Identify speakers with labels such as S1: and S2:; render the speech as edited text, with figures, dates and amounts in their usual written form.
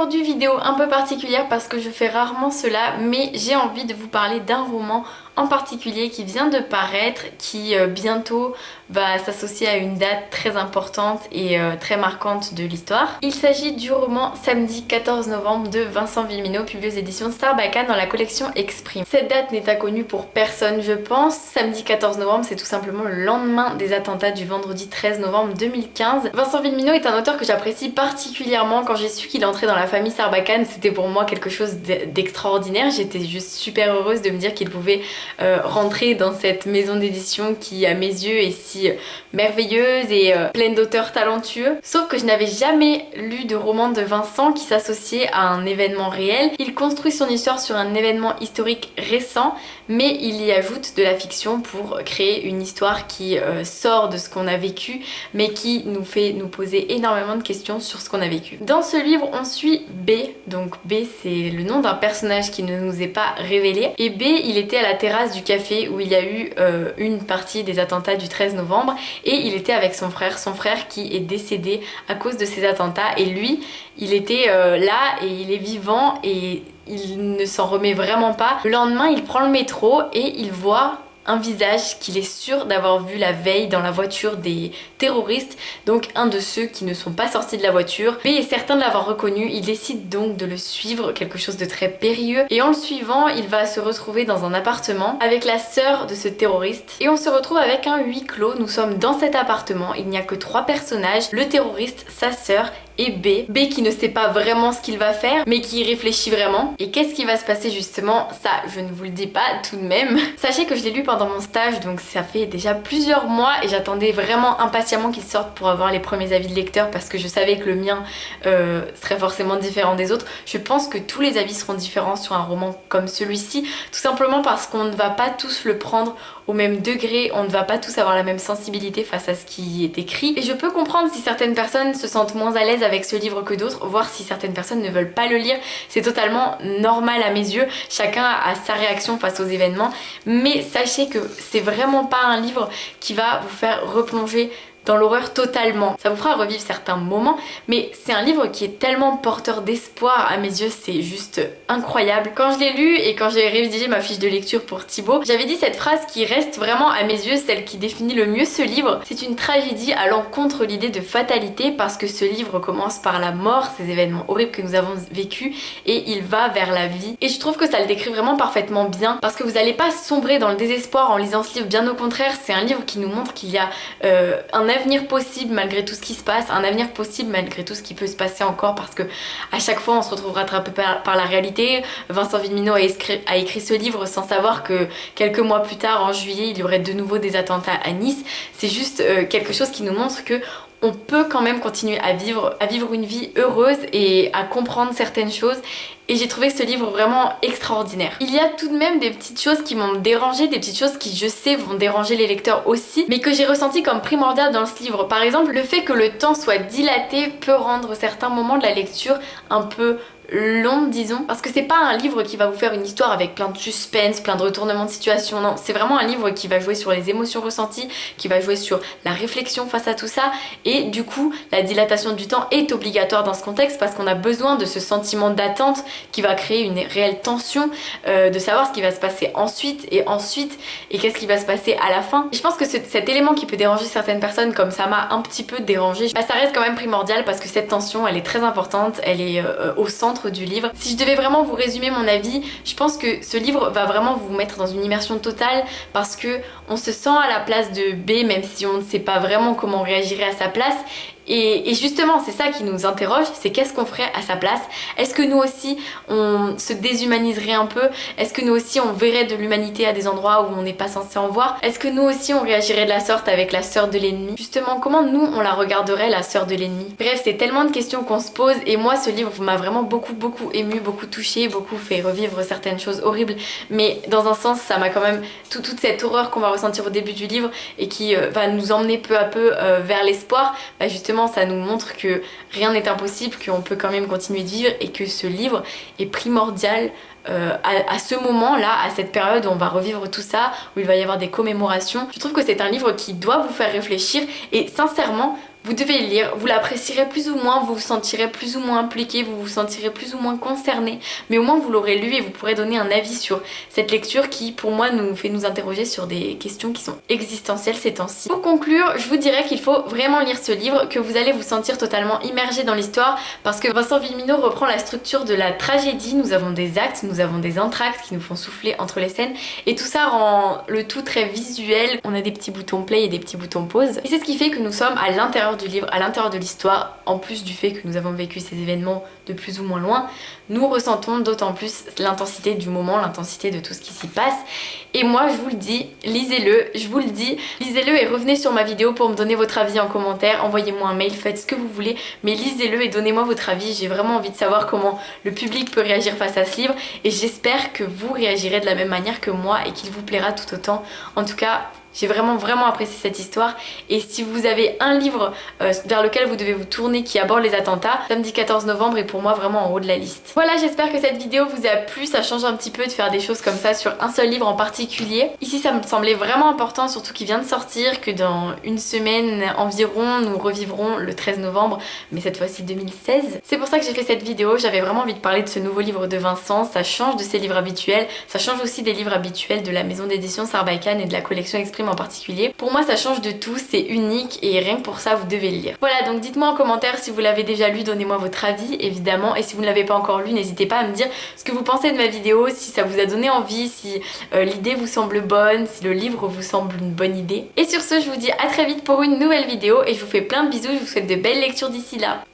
S1: Aujourd'hui vidéo un peu particulière parce que je fais rarement cela, mais j'ai envie de vous parler d'un roman en particulier qui vient de paraître, qui bientôt va s'associer à une date très importante et très marquante de l'histoire. Il s'agit du roman Samedi 14 novembre de Vincent Vimino, publié aux éditions Sarbacane dans la collection Exprime. Cette date n'est inconnue pour personne je pense. Samedi 14 novembre c'est tout simplement le lendemain des attentats du vendredi 13 novembre 2015. Vincent Vimino est un auteur que j'apprécie particulièrement. Quand j'ai su qu'il entrait dans la famille Sarbacane, c'était pour moi quelque chose d'extraordinaire. J'étais juste super heureuse de me dire qu'il pouvait rentrer dans cette maison d'édition qui à mes yeux est si merveilleuse et pleine d'auteurs talentueux. Sauf que je n'avais jamais lu de roman de Vincent qui s'associait à un événement réel. Il construit son histoire sur un événement historique récent, mais il y ajoute de la fiction pour créer une histoire qui sort de ce qu'on a vécu, mais qui nous fait nous poser énormément de questions sur ce qu'on a vécu. Dans ce livre, on suit B, donc B c'est le nom d'un personnage qui ne nous est pas révélé, et B il était à la terrasse du café où il y a eu une partie des attentats du 13 novembre et il était avec son frère qui est décédé à cause de ces attentats, et lui il était là et il est vivant et il ne s'en remet vraiment pas. Le lendemain il prend le métro et il voit un visage qu'il est sûr d'avoir vu la veille dans la voiture des terroristes, donc un de ceux qui ne sont pas sortis de la voiture. B est certain de l'avoir reconnu, il décide donc de le suivre, quelque chose de très périlleux, et en le suivant il va se retrouver dans un appartement avec la sœur de ce terroriste et on se retrouve avec un huis clos. Nous sommes dans cet appartement, il n'y a que 3 personnages, le terroriste, sa sœur et B qui ne sait pas vraiment ce qu'il va faire mais qui y réfléchit vraiment. Et qu'est-ce qui va se passer justement, ça je ne vous le dis pas tout de même. Sachez que je l'ai lu pendant mon stage, donc ça fait déjà plusieurs mois et j'attendais vraiment impatiemment qu'il sorte pour avoir les premiers avis de lecteurs parce que je savais que le mien serait forcément différent des autres. Je pense que tous les avis seront différents sur un roman comme celui-ci, tout simplement parce qu'on ne va pas tous le prendre au même degré, on ne va pas tous avoir la même sensibilité face à ce qui est écrit, et je peux comprendre si certaines personnes se sentent moins à l'aise avec ce livre que d'autres, voire si certaines personnes ne veulent pas le lire. C'est totalement normal à mes yeux, chacun a sa réaction face aux événements, mais sachez que c'est vraiment pas un livre qui va vous faire replonger dans l'horreur totalement. Ça vous fera revivre certains moments, mais c'est un livre qui est tellement porteur d'espoir à mes yeux, c'est juste incroyable. Quand je l'ai lu et quand j'ai rédigé ma fiche de lecture pour Thibaut, j'avais dit cette phrase qui reste vraiment à mes yeux celle qui définit le mieux ce livre. C'est une tragédie allant contre l'idée de fatalité parce que ce livre commence par la mort, ces événements horribles que nous avons vécus, et il va vers la vie. Et je trouve que ça le décrit vraiment parfaitement bien parce que vous n'allez pas sombrer dans le désespoir en lisant ce livre, bien au contraire, c'est un livre qui nous montre qu'il y a un avenir possible malgré tout ce qui se passe, un avenir possible malgré tout ce qui peut se passer encore, parce que à chaque fois on se retrouve rattrapé par la réalité. Vincent Vimino a écrit ce livre sans savoir que quelques mois plus tard, en juillet, il y aurait de nouveau des attentats à Nice. C'est juste quelque chose qui nous montre que on peut quand même continuer à vivre une vie heureuse et à comprendre certaines choses. Et j'ai trouvé ce livre vraiment extraordinaire. Il y a tout de même des petites choses qui m'ont dérangée, des petites choses qui je sais vont déranger les lecteurs aussi, mais que j'ai ressenti comme primordiales dans ce livre. Par exemple, le fait que le temps soit dilaté peut rendre certains moments de la lecture un peu long, disons, parce que c'est pas un livre qui va vous faire une histoire avec plein de suspense, plein de retournements de situation, non, c'est vraiment un livre qui va jouer sur les émotions ressenties, qui va jouer sur la réflexion face à tout ça, et du coup la dilatation du temps est obligatoire dans ce contexte parce qu'on a besoin de ce sentiment d'attente qui va créer une réelle tension, de savoir ce qui va se passer ensuite et qu'est-ce qui va se passer à la fin. Et je pense que cet élément qui peut déranger certaines personnes, comme ça m'a un petit peu dérangé, bah, ça reste quand même primordial parce que cette tension elle est très importante, elle est au centre du livre. Si je devais vraiment vous résumer mon avis, je pense que ce livre va vraiment vous mettre dans une immersion totale parce que on se sent à la place de B même si on ne sait pas vraiment comment on réagirait à sa place. Et justement c'est ça qui nous interroge, c'est qu'est-ce qu'on ferait à sa place? Est-ce que nous aussi on se déshumaniserait un peu? Est-ce que nous aussi on verrait de l'humanité à des endroits où on n'est pas censé en voir? Est-ce que nous aussi on réagirait de la sorte avec la sœur de l'ennemi? Justement, comment nous on la regarderait, la sœur de l'ennemi? Bref, c'est tellement de questions qu'on se pose, et moi ce livre m'a vraiment beaucoup ému, beaucoup touché, beaucoup fait revivre certaines choses horribles, mais dans un sens ça m'a quand même toute cette horreur qu'on va ressentir au début du livre et qui va nous emmener peu à peu vers l'espoir. Bah justement ça nous montre que rien n'est impossible, qu'on peut quand même continuer de vivre et que ce livre est primordial à ce moment-là, à cette période où on va revivre tout ça, où il va y avoir des commémorations. Je trouve que c'est un livre qui doit vous faire réfléchir et sincèrement, Vous devez le lire, vous l'apprécierez plus ou moins, vous vous sentirez plus ou moins impliqué, vous vous sentirez plus ou moins concerné, mais au moins vous l'aurez lu et vous pourrez donner un avis sur cette lecture qui pour moi nous fait nous interroger sur des questions qui sont existentielles ces temps-ci. Pour conclure, je vous dirais qu'il faut vraiment lire ce livre, que vous allez vous sentir totalement immergé dans l'histoire parce que Vincent Villeminot reprend la structure de la tragédie. Nous avons des actes, nous avons des entr'actes qui nous font souffler entre les scènes et tout ça rend le tout très visuel. On a des petits boutons play et des petits boutons pause et c'est ce qui fait que nous sommes à l'intérieur du livre, à l'intérieur de l'histoire, en plus du fait que nous avons vécu ces événements de plus ou moins loin, nous ressentons d'autant plus l'intensité du moment, l'intensité de tout ce qui s'y passe. Et moi je vous le dis, lisez-le, je vous le dis, lisez-le et revenez sur ma vidéo pour me donner votre avis en commentaire, envoyez-moi un mail, faites ce que vous voulez, mais lisez-le et donnez-moi votre avis. J'ai vraiment envie de savoir comment le public peut réagir face à ce livre et j'espère que vous réagirez de la même manière que moi et qu'il vous plaira tout autant. En tout cas, j'ai vraiment apprécié cette histoire et si vous avez un livre vers lequel vous devez vous tourner qui aborde les attentats, samedi 14 novembre est pour moi vraiment en haut de la liste. Voilà, j'espère que cette vidéo vous a plu, ça change un petit peu de faire des choses comme ça sur un seul livre en particulier. Ici ça me semblait vraiment important, surtout qu'il vient de sortir, que dans une semaine environ nous revivrons le 13 novembre, mais cette fois-ci 2016. C'est pour ça que j'ai fait cette vidéo, j'avais vraiment envie de parler de ce nouveau livre de Vincent, ça change de ses livres habituels, ça change aussi des livres habituels de la maison d'édition Sarbacane et de la collection Exprime en particulier. Pour moi ça change de tout, c'est unique et rien que pour ça vous devez le lire. Voilà, donc dites-moi en commentaire si vous l'avez déjà lu, donnez-moi votre avis évidemment, et si vous ne l'avez pas encore lu n'hésitez pas à me dire ce que vous pensez de ma vidéo, si ça vous a donné envie, si l'idée vous semble bonne, si le livre vous semble une bonne idée. Et sur ce je vous dis à très vite pour une nouvelle vidéo et je vous fais plein de bisous, je vous souhaite de belles lectures d'ici là.